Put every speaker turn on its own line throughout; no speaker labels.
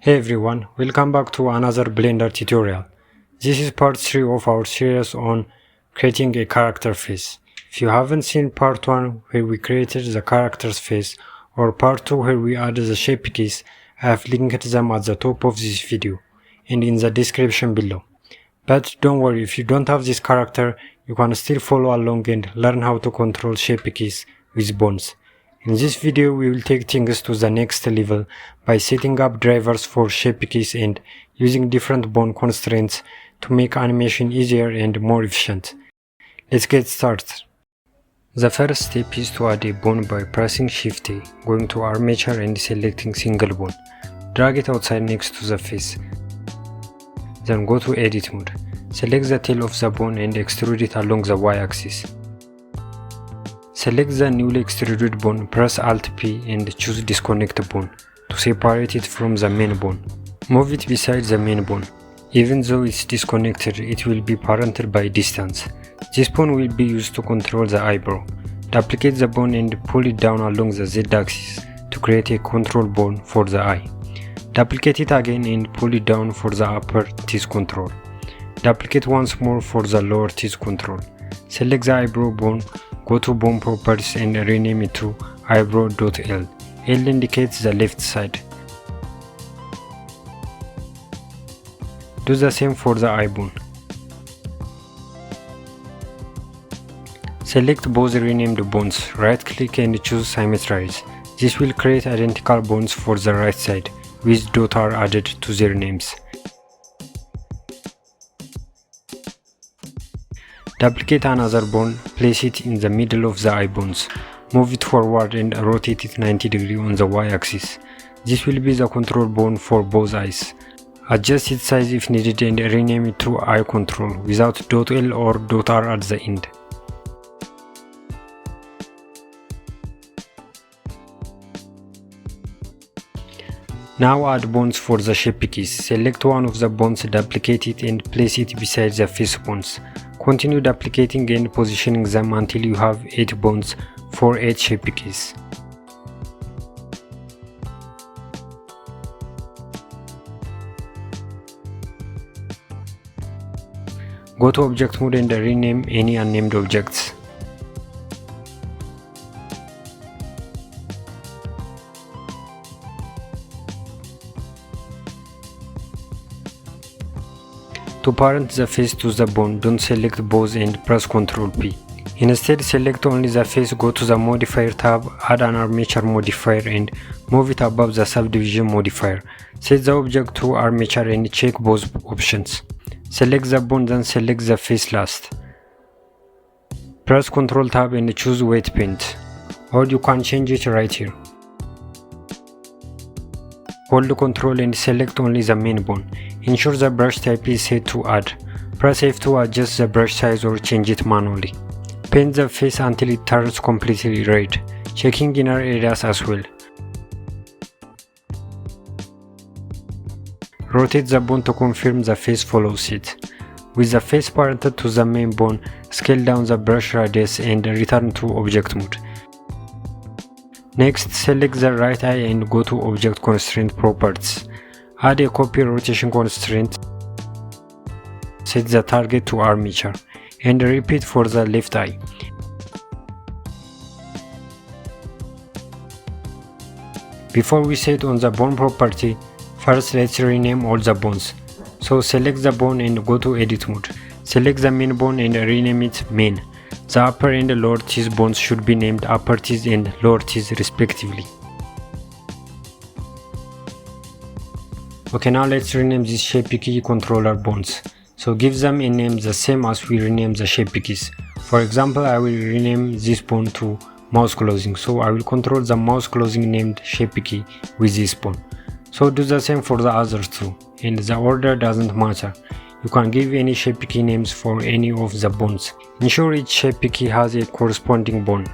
Hey everyone, welcome back to another Blender tutorial. This is part 3 of our series on creating a character face. If you haven't seen part 1 where we created the character's face or part 2 where we added the shape keys, I have linked them at the top of this video and in the description below. But don't worry, if you don't have this character, you can still follow along and learn how to control shape keys with bones. In this video we will take things to the next level by setting up drivers for shape keys and using different bone constraints to make animation easier and more efficient. Let's get started. The first step is to add a bone by pressing Shift A, going to Armature and selecting single bone. Drag it outside next to the face. Then go to Edit mode. Select the tail of the bone and extrude it along the Y-axis. Select the newly extruded bone, press Alt P and choose Disconnect Bone to separate it from the main bone. Move it beside the main bone. Even though it's disconnected, it will be parented by distance. This bone will be used to control the eyebrow. Duplicate the bone and pull it down along the Z-axis to create a control bone for the eye. Duplicate it again and pull it down for the upper teeth control. Duplicate once more for the lower teeth control. Select the eyebrow bone. Go to Bone Properties and rename it to Eyebrow.L. L indicates the left side. Do the same for the eye bone. Select both renamed bones, right click and choose Symmetrize. This will create identical bones for the right side, with .R added to their names. Duplicate another bone, place it in the middle of the eye bones. Move it forward and rotate it 90 degrees on the Y-axis. This will be the control bone for both eyes. Adjust its size if needed and rename it to Eye Control without .L or .R at the end. Now add bones for the shape keys. Select one of the bones, duplicate it and place it beside the face bones. Continue duplicating and positioning them until you have 8 bones for 8 shape keys. Go to Object Mode and rename any unnamed objects. To parent the face to the bone, don't select both and press Ctrl P. Instead, select only the face, go to the Modifier tab, add an Armature modifier and move it above the Subdivision modifier. Set the object to Armature and check both options. Select the bone, then select the face last. Press Ctrl tab and choose Wet Paint, or you can change it right here. Hold Ctrl and select only the main bone. Ensure the brush type is set to Add. Press F to adjust the brush size or change it manually. Paint the face until it turns completely red, checking inner areas as well. Rotate the bone to confirm the face follows it. With the face parented to the main bone, scale down the brush radius and return to Object Mode. Next, select the right eye and go to Object Constraint Properties. Add a copy rotation constraint. Set the target to Armature and repeat for the left eye. Before we set on the bone property, first let's rename all the bones. So select the bone and go to Edit mode. Select the main bone and rename it Main. The upper and lower teeth bones should be named upper teeth and lower teeth respectively. Okay, now let's rename these shape key controller bones. So give them a name the same as we rename the shape keys. For example, I will rename this bone to mouse closing. So I will control the mouse closing named shape key with this bone. So do the same for the others too. And the order doesn't matter. You can give any shape key names for any of the bones. Ensure each shape key has a corresponding bone.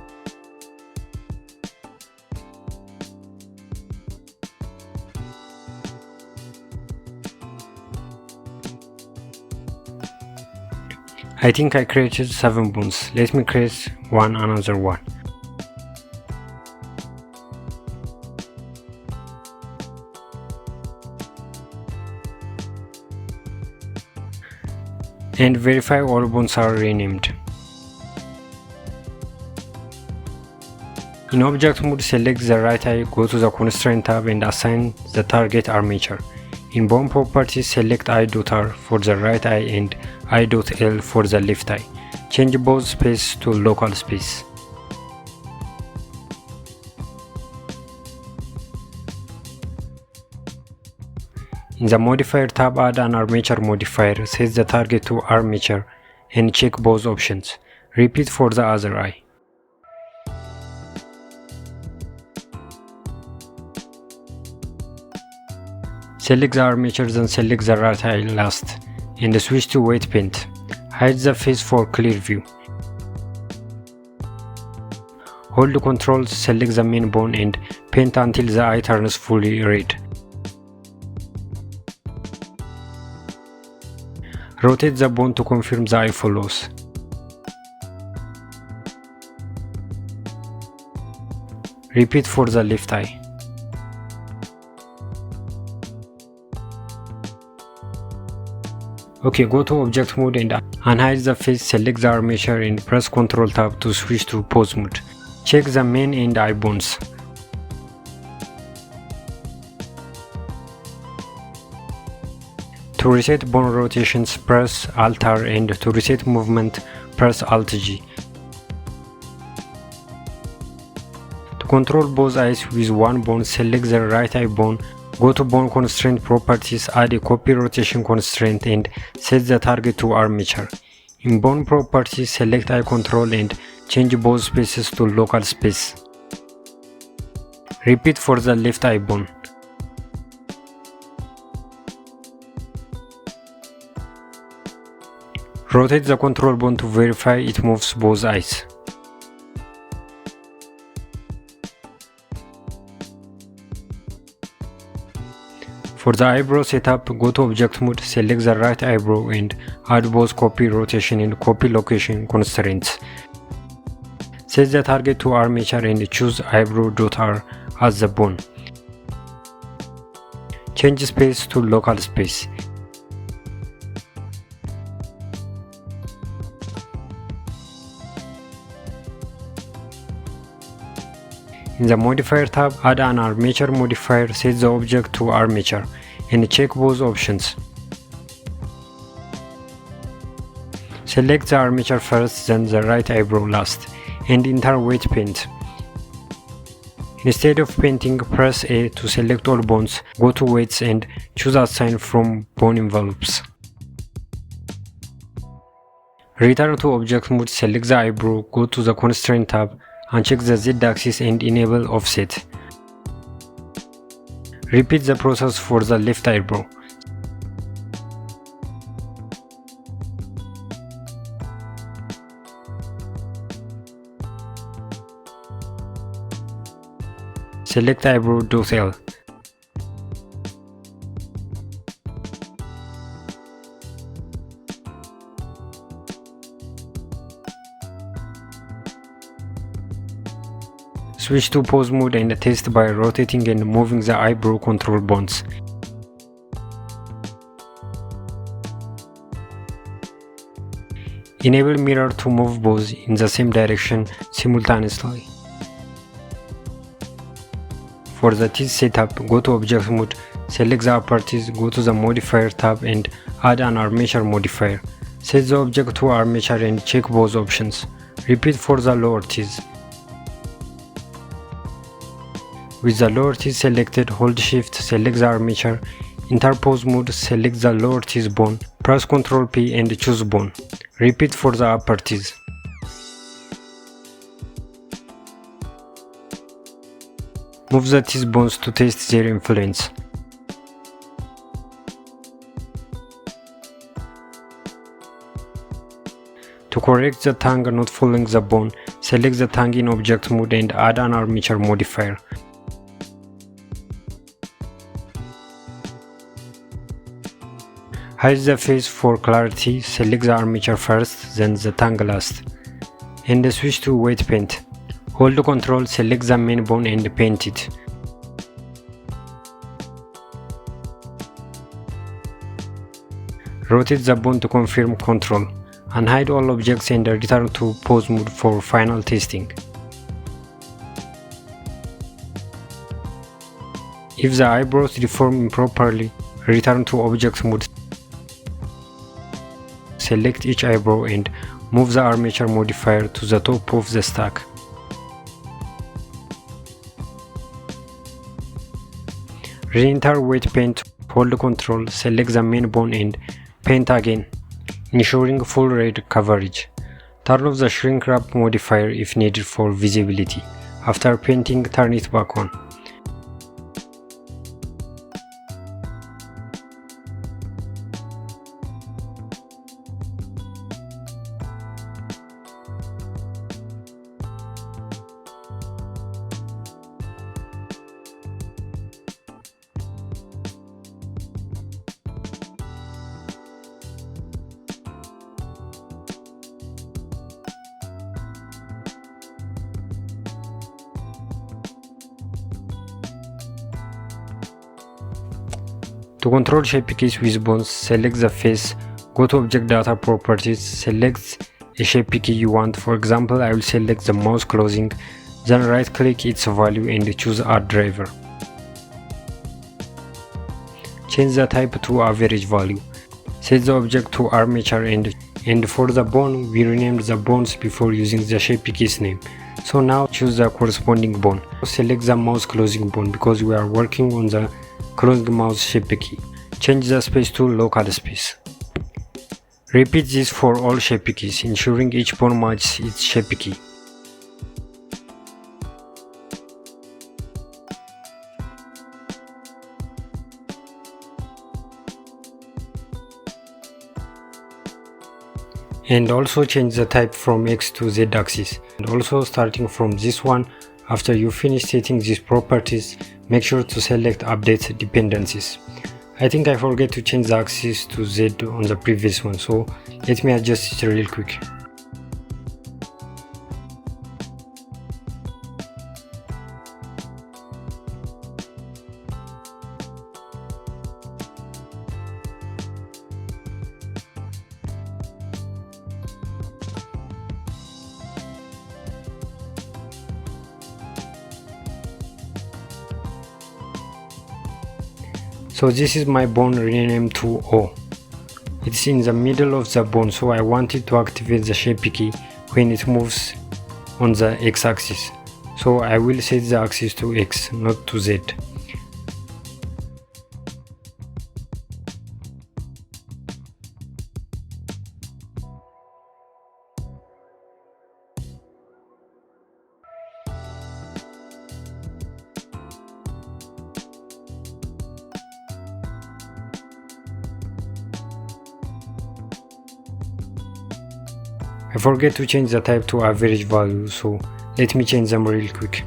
I think I created 7 bones. Let me create another one. and verify all bones are renamed. In object mode, select the right eye, go to the constraint tab and assign the target armature. In bone properties, select eye.r for the right eye and eye.l for the left eye. Change both space to local space. In the modifier tab, add an armature modifier, set the target to armature and check both options. Repeat for the other eye. Select the armature, then select the right eye last, and switch to weight paint. Hide the face for clear view. Hold Ctrl, select the main bone and paint until the eye turns fully red. Rotate the bone to confirm the eye follows. Repeat for the left eye. Okay, go to object mode and unhide the face, select the armature and press Ctrl tab to switch to pose mode. Check the main and eye bones. To reset bone rotations, press Alt R, and to reset movement, press Alt G. To control both eyes with one bone, select the right eye bone, go to bone constraint properties, add a copy rotation constraint and set the target to armature. In bone properties, select eye control and change both spaces to local space. Repeat for the left eye bone. Rotate the control bone to verify it moves both eyes. For the eyebrow setup, go to object mode, select the right eyebrow and add both copy rotation and copy location constraints. Set the target to armature and choose eyebrow.r as the bone. Change space to local space. In the modifier tab, add an armature modifier, set the object to armature, and check both options. Select the armature first, then the right eyebrow last, and enter weight paint. Instead of painting, press A to select all bones, go to weights and choose assign from bone envelopes. Return to object mode, select the eyebrow, go to the constraint tab, uncheck the Z-axis and enable offset. Repeat the process for the left eyebrow. Select eyebrow.L. Switch to pose mode and test by rotating and moving the eyebrow control bones. Enable mirror to move both in the same direction simultaneously. For the teeth setup, go to object mode, select the upper teeth, go to the modifier tab and add an armature modifier. Set the object to armature and check both options. Repeat for the lower teeth. With the lower teeth selected, hold shift, select the armature, enter pose mode, select the lower teeth bone, press Ctrl P and choose bone. Repeat for the upper teeth. Move the teeth bones to test their influence. To correct the tongue not following the bone, select the tongue in object mode and add an armature modifier. Hide the face for clarity, select the armature first, then the tongue last, and switch to weight paint. Hold Ctrl, select the main bone and paint it. Rotate the bone to confirm control. Unhide all objects and return to pose mode for final testing. If the eyebrows deform improperly, return to object mode. Select each eyebrow and move the armature modifier to the top of the stack. Re-enter wet paint, hold control, select the main bone and paint again, ensuring full red coverage. Turn off the shrink wrap modifier if needed for visibility. After painting, turn it back on. To control shape keys with bones, select the face, go to Object Data Properties, select a shape key you want. For example, I will select the mouse closing, then right click its value and choose Add Driver. Change the type to average value. Set the object to armature and for the bone, we renamed the bones before using the shape keys name. So now choose the corresponding bone. Select the mouse closing bone because we are working on the closing mouse shape key. Change the space to local space. Repeat this for all shape keys, ensuring each bone matches its shape key. And also change the type from X to Z axis. And also starting from this one, after you finish setting these properties, make sure to select Update Dependencies. I think I forget to change the axis to Z on the previous one, so let me adjust it real quick. So this is my bone renamed to O. It's in the middle of the bone, so I wanted to activate the shape key when it moves on the X axis. So I will set the axis to X, not to Z. I forget to change the type to average value, so let me change them real quick.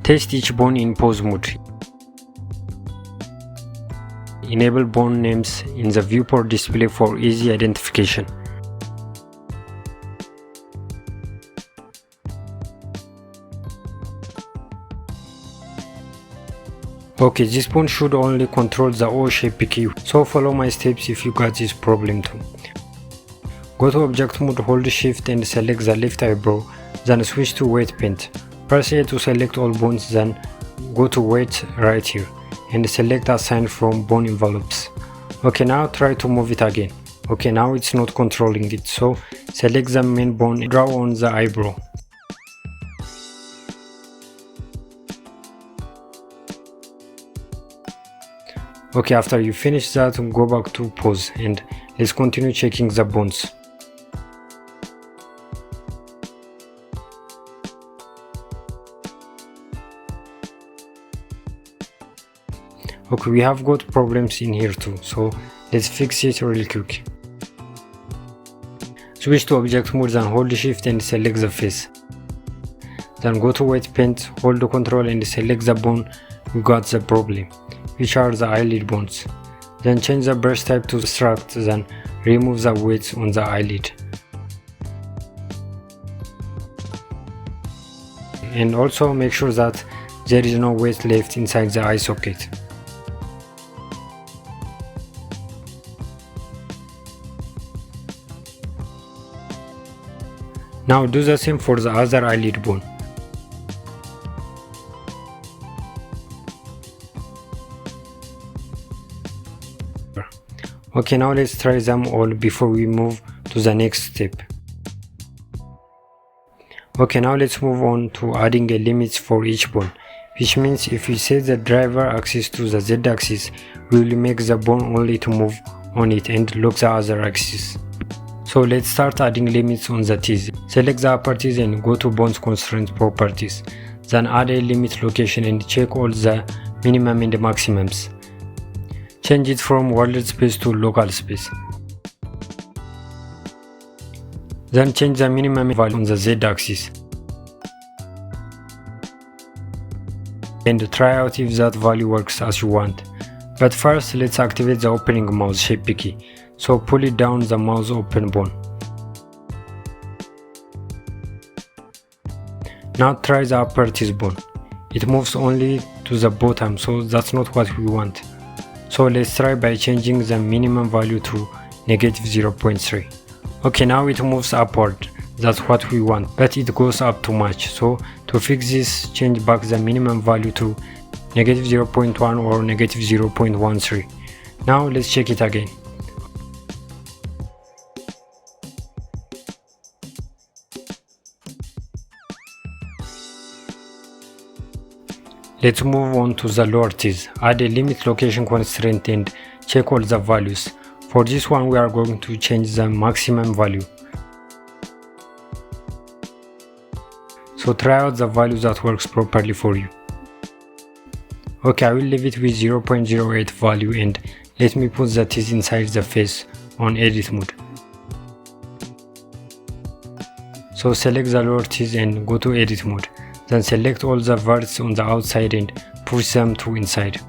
Test each bone in pose mode. Enable bone names in the viewport display for easy identification. Okay, this bone should only control the O shape key, so follow my steps if you got this problem too. Go to Object Mode, hold Shift and select the left eyebrow, then switch to Wet Paint. Press A to select all bones, then go to Wet right here and select Assign from Bone Envelopes. Okay, now try to move it again. Okay, now it's not controlling it, so select the main bone and draw on the eyebrow. Okay, after you finish that, go back to pose and let's continue checking the bones. Okay, we have got problems in here too, so let's fix it real quick. Switch to Object Mode, then hold Shift and select the face. Then go to Wet Paint, hold the Control and select the bone we got the problem, which are the eyelid bones. Then change the brush type to abstract, then remove the weights on the eyelid. And also make sure that there is no weight left inside the eye socket. Now do the same for the other eyelid bone. Okay, now let's try them all before we move to the next step. Okay, now let's move on to adding a limit for each bone, which means if we set the driver axis to the Z axis, we will make the bone only to move on it and lock the other axis. So let's start adding limits on the teeth. Select the upper teeth and go to Bones Constraint Properties. Then add a limit location and check all the minimum and maximums. Change it from world space to local space. Then change the minimum value on the Z axis. And try out if that value works as you want. But first let's activate the opening mouse shape key. So pull it down the mouse open bone. Now try the upper teeth bone. It moves only to the bottom, so that's not what we want. So let's try by changing the minimum value to -0.3. Okay, now it moves upward. That's what we want, but it goes up too much. So to fix this, change back the minimum value to -0.1 or -0.13. Now let's check it again. Let's move on to the lower teeth. Add a limit location constraint and check all the values. For this one we are going to change the maximum value. So try out the value that works properly for you. Okay, I will leave it with 0.08 value and let me put the teeth inside the face on edit mode. So select the lower teeth and go to edit mode. Then select all the verts on the outside and push them to inside.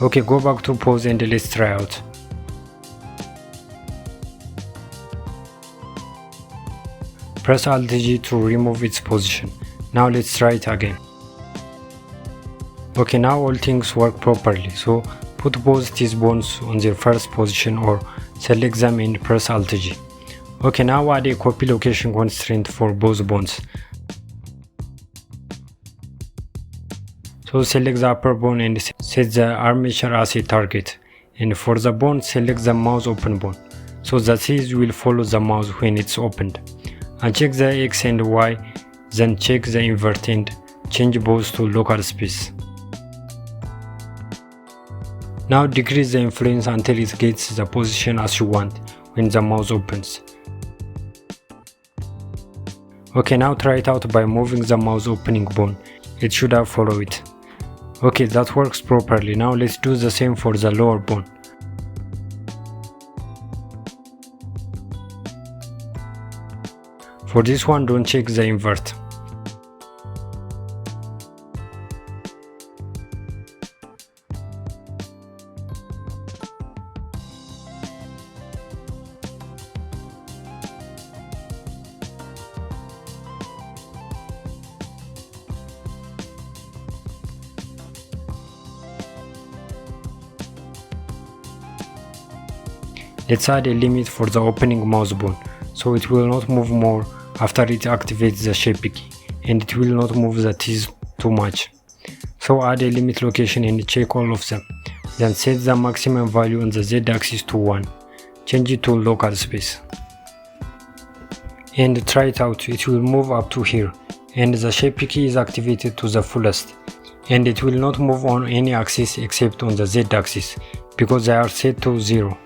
Okay, go back to pause and let's try out. Press Alt-G to remove its position. Now let's try it again. Okay, now all things work properly, so put both teeth bones on their first position or select them and press Alt-G. Okay, now add a copy location constraint for both bones. So select the upper bone and set the armature as a target. And for the bone, select the mouse open bone. So the teeth will follow the mouse when it's opened. Uncheck the X and Y, then check the invert and change both to local space. Now decrease the influence until it gets the position as you want when the mouse opens. Okay, now try it out by moving the mouse opening bone. It should have followed it. Okay, that works properly. Now let's do the same for the lower bone. For this one, don't check the invert. Let's add a limit for the opening mouse bone, so it will not move more after it activates the shape key, and it will not move the teeth too much. So add a limit location and check all of them. Then set the maximum value on the Z axis to 1. Change it to local space. And try it out, it will move up to here, and the shape key is activated to the fullest. And it will not move on any axis except on the Z axis, because they are set to 0.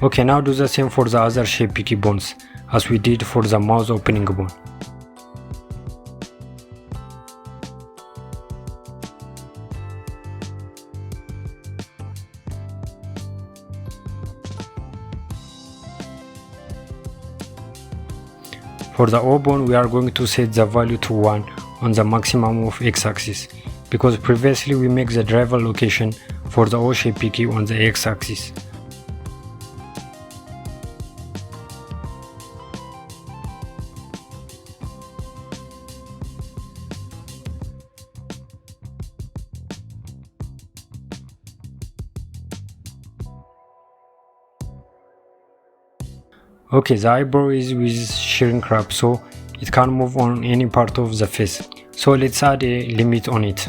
Okay, now do the same for the other shape key bones, as we did for the mouse opening bone. For the O bone, we are going to set the value to 1 on the maximum of x-axis, because previously we make the driver location for the O shape key on the x-axis. Okay, the eyebrow is with shrink wrap, so it can move on any part of the face. So let's add a limit on it.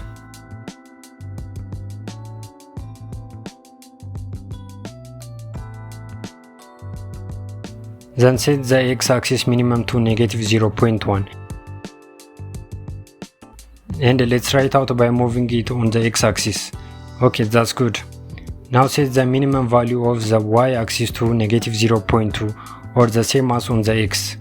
Then set the x-axis minimum to -0.1. And let's try it out by moving it on the x-axis. Okay, that's good. Now set the minimum value of the y-axis to -0.2, or the same as on the x.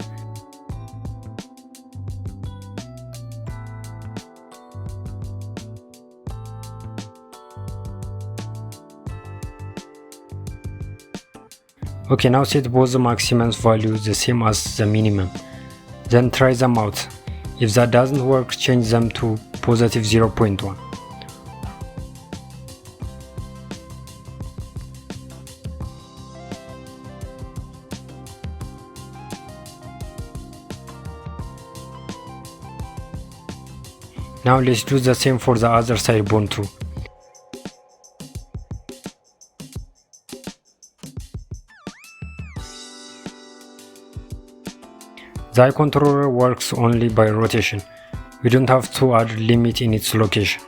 Okay, now set both the maximum values the same as the minimum. Then try them out. If that doesn't work, change them to +0.1. Now let's do the same for the other side bone too. The eye controller works only by rotation. We don't have to add limit in its location.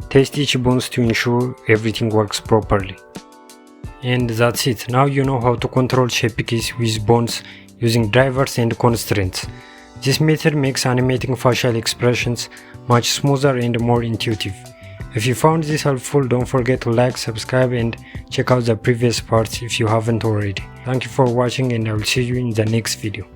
Test each bones to ensure everything works properly. And that's it. Now you know how to control shape keys with bones using drivers and constraints. This method makes animating facial expressions much smoother and more intuitive. If you found this helpful, don't forget to like, subscribe, and check out the previous parts if you haven't already. Thank you for watching, and I will see you in the next video.